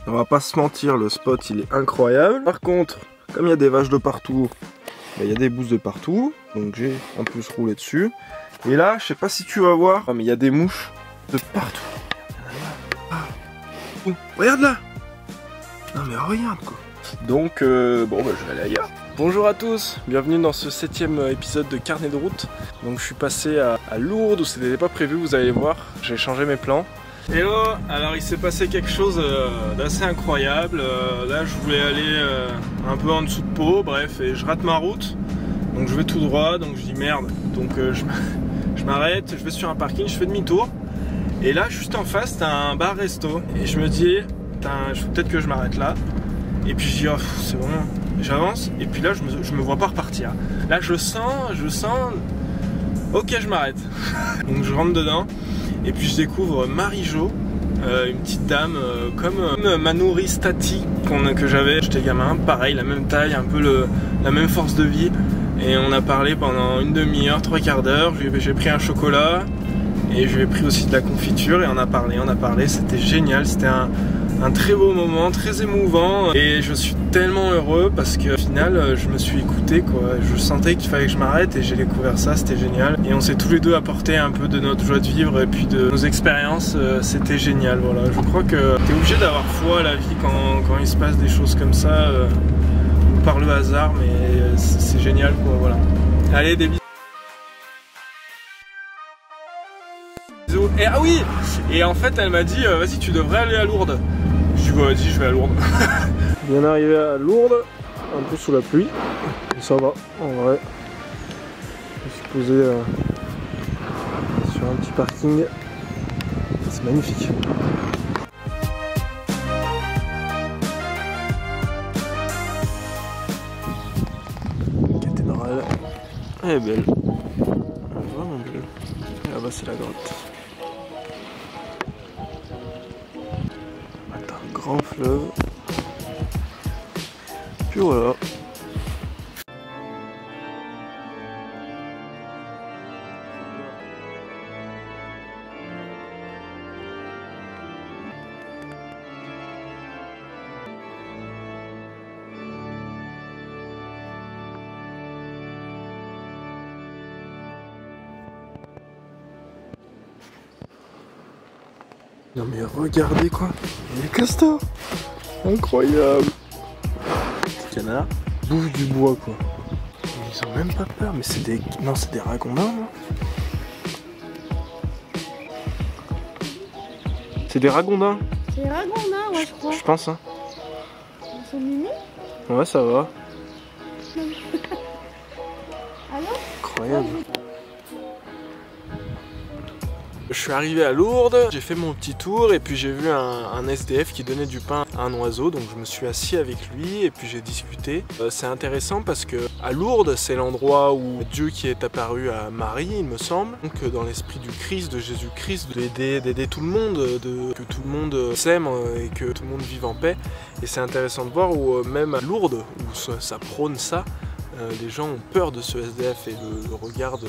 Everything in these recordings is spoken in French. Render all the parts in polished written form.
On va pas se mentir, le spot il est incroyable. Par contre, comme il y a des vaches de partout, il y a des bouses de partout. Donc j'ai en plus roulé dessus. Et là, je sais pas si tu vas voir, mais il y a des mouches de partout. Oh, regarde là. Non mais regarde quoi. Donc bon bah je vais aller ailleurs. Bonjour à tous, bienvenue dans ce 7e épisode de Carnet de route. Donc je suis passé à Lourdes où c'était pas prévu, vous allez voir, j'ai changé mes plans. Hello, alors il s'est passé quelque chose d'assez incroyable. Là je voulais aller un peu en dessous de Pau, bref, et je rate ma route. Donc je vais tout droit, donc je dis merde. Donc je m'arrête, je vais sur un parking, je fais demi-tour. Et là juste en face t'as un bar-resto. Et je me dis, peut-être que je m'arrête là. Et puis je dis, oh, c'est bon, j'avance. Et puis là je me vois pas repartir. Là je sens, ok je m'arrête. Donc je rentre dedans. Et puis je découvre Marie-Jo, une petite dame comme ma nourrice Tati que j'avais. J'étais gamin, pareil, la même taille, un peu la même force de vie. Et on a parlé pendant une demi-heure, 3/4 d'heure. J'ai pris un chocolat et je lui ai pris aussi de la confiture et on a parlé, c'était génial, c'était un très beau moment, très émouvant. Et je suis tellement heureux parce qu'au final je me suis écouté quoi. Je sentais qu'il fallait que je m'arrête et j'ai découvert ça, c'était génial. Et on s'est tous les deux apporté un peu de notre joie de vivre et puis de nos expériences, c'était génial. Voilà, je crois que t'es obligé d'avoir foi à la vie quand il se passe des choses comme ça, par le hasard, mais c'est génial quoi, voilà. Allez, des bisous. Et ah oui, et en fait elle m'a dit vas-y tu devrais aller à Lourdes. Je dis bah vas-y je vais à Lourdes. Bien arrivé à Lourdes, un peu sous la pluie, ça va en vrai. Je me suis posé sur un petit parking, c'est magnifique. La cathédrale, elle est belle, vraiment belle. Et là-bas c'est la grotte. Grand fleuve. Puis voilà. Non mais regardez quoi, les castors, incroyable. Petit canard, bouffe du bois quoi. Ils ont même pas peur, mais c'est des... Non c'est des ragondins non. C'est des ragondins. C'est des ragondins ouais je crois. Je pense hein. Ils sont mignons. Ouais ça va. Allô? Incroyable. Je suis arrivé à Lourdes, j'ai fait mon petit tour et puis j'ai vu un SDF qui donnait du pain à un oiseau, donc je me suis assis avec lui et puis j'ai discuté. C'est intéressant parce que à Lourdes, c'est l'endroit où Dieu qui est apparu à Marie, il me semble. Donc dans l'esprit du Christ, de Jésus-Christ, d'aider tout le monde, que tout le monde s'aime et que tout le monde vive en paix. Et c'est intéressant de voir où même à Lourdes, où ça prône ça, les gens ont peur de ce SDF et le regardent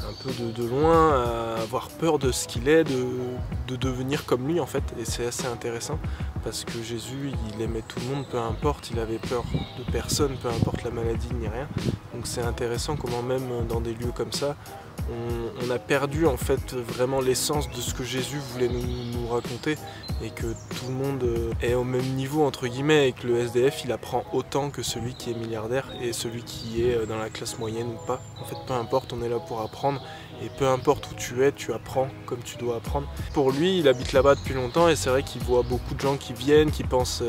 un peu de loin, à avoir peur de ce qu'il est, de devenir comme lui en fait. Et c'est assez intéressant parce que Jésus il aimait tout le monde, peu importe, il avait peur de personne, peu importe la maladie ni rien. Donc c'est intéressant comment même dans des lieux comme ça on a perdu en fait vraiment l'essence de ce que Jésus voulait nous raconter et que tout le monde est au même niveau entre guillemets et que le SDF il apprend autant que celui qui est milliardaire et celui qui est dans la classe moyenne ou pas. En fait peu importe, on est là pour apprendre et peu importe où tu es, tu apprends comme tu dois apprendre. Pour lui, il habite là-bas depuis longtemps et c'est vrai qu'il voit beaucoup de gens qui viennent, qui pensent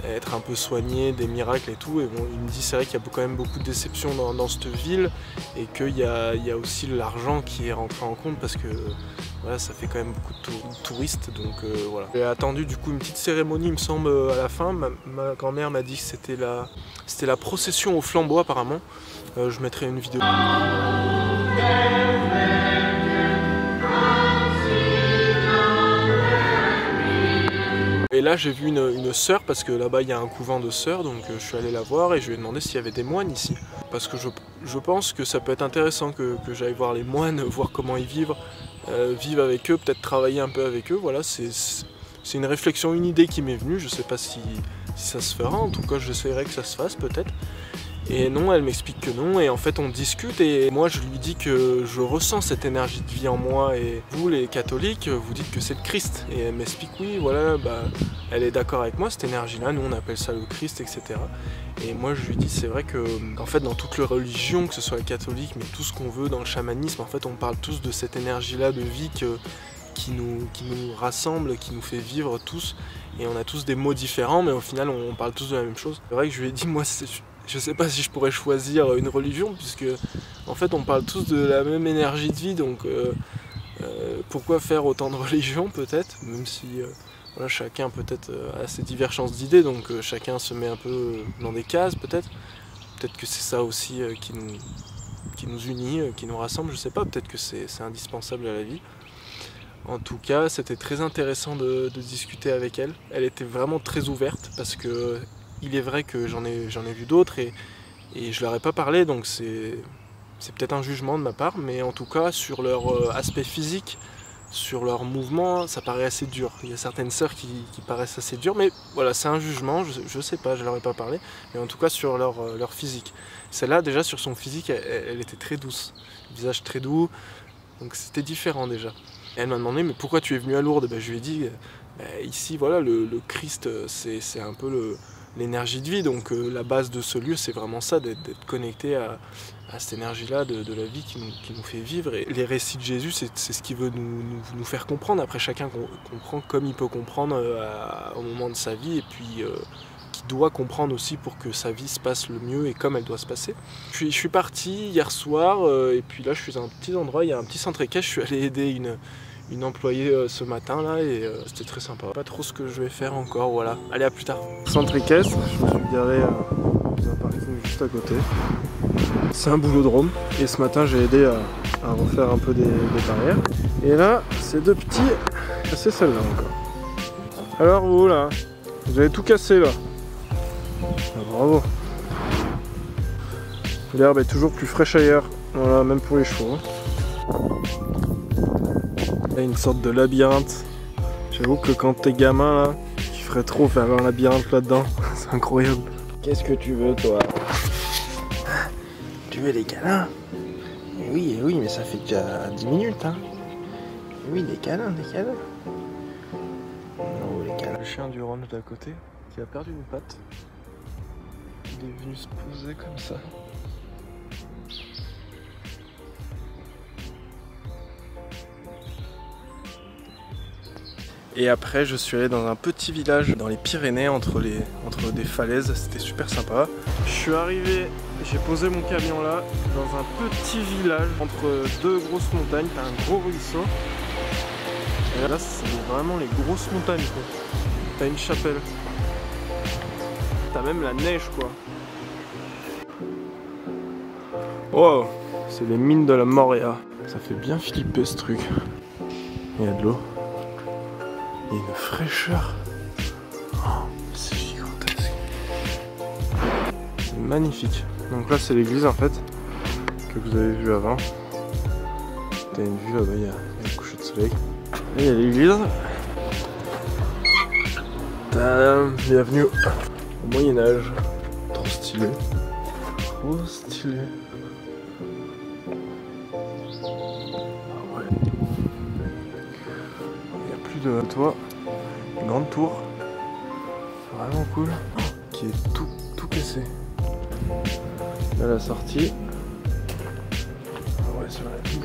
être un peu soigné, des miracles et tout. Et bon, il me dit c'est vrai qu'il y a quand même beaucoup de déceptions dans cette ville et qu'il y a aussi l'argent qui est rentré en compte parce que voilà, ça fait quand même beaucoup de touristes. Donc voilà. J'ai attendu du coup une petite cérémonie, il me semble, à la fin. Ma grand-mère m'a dit que c'était la procession au flambeau apparemment. Je mettrai une vidéo. Et là j'ai vu une sœur parce que là-bas il y a un couvent de sœurs, donc je suis allé la voir et je lui ai demandé s'il y avait des moines ici. Parce que je pense que ça peut être intéressant que j'aille voir les moines, voir comment ils vivent, vivre avec eux, peut-être travailler un peu avec eux, voilà, c'est c'est une réflexion, une idée qui m'est venue. Je sais pas si ça se fera, en tout cas j'essaierai que ça se fasse peut-être. Et non, elle m'explique que non, et en fait on discute et moi je lui dis que je ressens cette énergie de vie en moi, et vous les catholiques, vous dites que c'est le Christ. Et elle m'explique oui, voilà, bah, elle est d'accord avec moi, cette énergie-là, nous on appelle ça le Christ, etc. Et moi je lui dis, c'est vrai que en fait dans toutes les religions, que ce soit catholique, mais tout ce qu'on veut dans le chamanisme, en fait on parle tous de cette énergie-là de vie qui nous rassemble, qui nous fait vivre tous, et on a tous des mots différents, mais au final on parle tous de la même chose. C'est vrai que je lui ai dit, moi je sais pas si je pourrais choisir une religion, puisque en fait on parle tous de la même énergie de vie, donc pourquoi faire autant de religions peut-être, même si voilà, chacun peut-être a ses divergences d'idées, donc chacun se met un peu dans des cases peut-être. Peut-être que c'est ça aussi qui nous unit, qui nous rassemble, je sais pas, peut-être que c'est indispensable à la vie. En tout cas, c'était très intéressant de discuter avec elle. Elle était vraiment très ouverte, parce que il est vrai que j'en ai vu d'autres et je leur ai pas parlé, donc c'est peut-être un jugement de ma part, mais en tout cas sur leur aspect physique, sur leur mouvement, ça paraît assez dur. Il y a certaines sœurs qui paraissent assez dures, mais voilà, c'est un jugement, je sais pas, je leur ai pas parlé, mais en tout cas sur leur physique. Celle-là, déjà sur son physique, elle était très douce, le visage très doux, donc c'était différent déjà. Et elle m'a demandé, mais pourquoi tu es venu à Lourdes? Ben, je lui ai dit, ici voilà, le Christ, c'est un peu l'énergie de vie, donc la base de ce lieu, c'est vraiment ça, d'être connecté à cette énergie-là de la vie qui nous fait vivre. Et les récits de Jésus, c'est ce qu'il veut nous faire comprendre. Après, chacun comprend comme il peut comprendre au moment de sa vie, et puis qui doit comprendre aussi pour que sa vie se passe le mieux et comme elle doit se passer. Je suis parti hier soir, et puis là je suis à un petit endroit, il y a un petit centre équestre, je suis allé aider une employée ce matin là, et c'était très sympa. Pas trop ce que je vais faire encore, voilà. Allez, à plus tard. Centre équestre, je me suis garé dans un parking juste à côté. C'est un boulodrome, et ce matin j'ai aidé à refaire un peu des barrières. Et là, ces deux petits, c'est celle-là encore. Alors vous là, vous avez tout cassé là. Ah, bravo. L'herbe est toujours plus fraîche ailleurs, voilà, même pour les chevaux. Il y a une sorte de labyrinthe. J'avoue que quand t'es gamin là, tu ferais trop faire un labyrinthe là-dedans. C'est incroyable. Qu'est-ce que tu veux toi? Tu veux des câlins? Eh oui, mais ça fait déjà 10 minutes hein. Eh oui, des câlins. Oh, les câlins. Le chien du ranch d'à côté qui a perdu une patte. Il est venu se poser comme ça. Et après je suis allé dans un petit village dans les Pyrénées entre des falaises, c'était super sympa. Je suis arrivé, j'ai posé mon camion là, dans un petit village entre deux grosses montagnes, t'as un gros ruisseau. Et là c'est vraiment les grosses montagnes quoi. T'as une chapelle. T'as même la neige quoi. Wow, c'est les mines de la Moria. Ça fait bien flipper ce truc. Il y a de l'eau. Il y a une fraîcheur. Oh, c'est gigantesque. C'est magnifique. Donc là c'est l'église en fait, que vous avez vu avant. T'as une vue là-bas, il y a le coucher de soleil. Et il y a l'église. Bienvenue au Moyen-Âge. Trop stylé. Trop stylé. De toi, une grande tour, vraiment cool, qui est tout cassé. Là la sortie, ah ouais, sur la ville.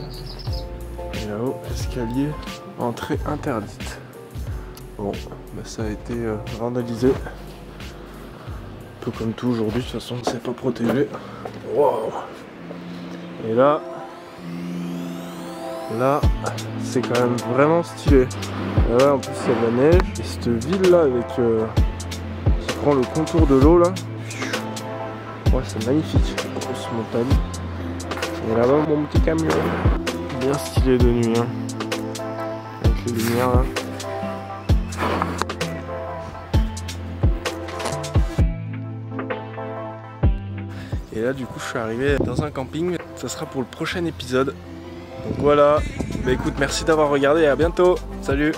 Et là-haut, escalier, entrée interdite. Bon, bah ça a été vandalisé, un peu comme tout aujourd'hui, de toute façon c'est pas protégé. Wow. Et là c'est quand même vraiment stylé. Là en plus il y a de la neige, et cette ville là avec qui prend le contour de l'eau là, ouais c'est magnifique, grosse montagne. Et là-bas mon petit camion, bien stylé de nuit hein, avec les lumières là. Et là du coup je suis arrivé dans un camping, ça sera pour le prochain épisode. Donc voilà, bah écoute, merci d'avoir regardé et à bientôt, salut.